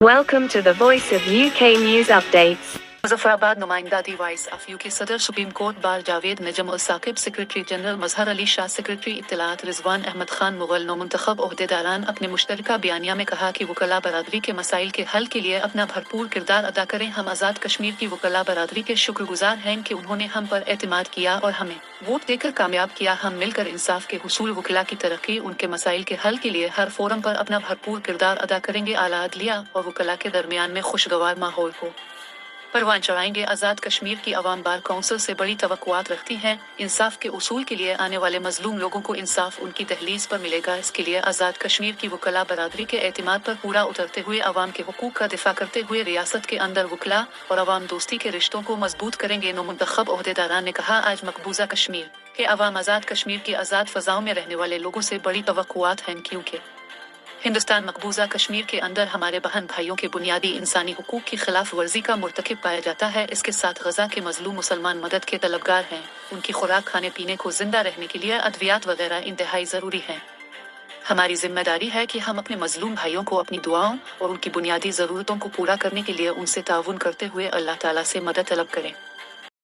Welcome to the Voice of UK News Updates. Muzaffarabad नुमाइंदादी voice of UK सदर supreme court bar Javed Najam ul Saqib, secretary general Mazhar Ali Shah, secretary इत्तलात रिजवान अहमद खान मुगल नौमुंतखब ओहदेदारान अपने मुश्तरका बयानिया में कहा कि वकला बरादरी के मसाइल के हल के लिए अपना भरपूर किरदार अदा करें। हम आज़ाद कश्मीर की वकला बरादरी के शुक्रगुजार हैं कि उन्होंने हम पर एतमाद किया और हमें वोट देकर कामयाब किया। हम मिलकर इंसाफ के हुसूल, वकला की तरक्की, उनके मसाइल के हल के लिए हर फोरम पर अपना भरपूर किरदार अदा करेंगे। आला अदलिया और वकला के दरमियान में खुशगवार माहौल को परवान चढ़ाएंगे। आज़ाद कश्मीर की अवाम बार काउंसिल से बड़ी तवक्कुआत रखती हैं। इंसाफ के उसूल के लिए आने वाले मजलूम लोगों को इंसाफ उनकी दहलीज पर मिलेगा। इसके लिए आज़ाद कश्मीर की वकला बरादरी के एतमाद पर पूरा उतरते हुए अवाम के हुकूक का दिफा करते हुए रियासत के अंदर वकला और अवाम दोस्ती के रिश्तों को मजबूत करेंगे। नौमुंतखब ओहदेदारान ने कहा, आज मकबूजा कश्मीर के अवाम आज़ाद कश्मीर की आज़ाद फ़ज़ाओं में रहने वाले लोगों से बड़ी तवक्कुआत हैं, क्योंकि हिंदुस्तान मकबूजा कश्मीर के अंदर हमारे बहन भाइयों के बुनियादी इंसानी हुकूक की खिलाफ वर्जी का मुर्तकिब पाया जाता है। इसके साथ गजा के मजलूम मुसलमान मदद के तलबगार हैं। उनकी खुराक, खाने पीने को जिंदा रहने के लिए अद्वियात वगैरह इंतहाई ज़रूरी हैं। हमारी जिम्मेदारी है कि हम अपने मजलूम भाइयों को अपनी दुआओं और उनकी बुनियादी ज़रूरतों को पूरा करने के लिए उनसे ताउन करते हुए अल्लाह ताला से मदद तलब करें।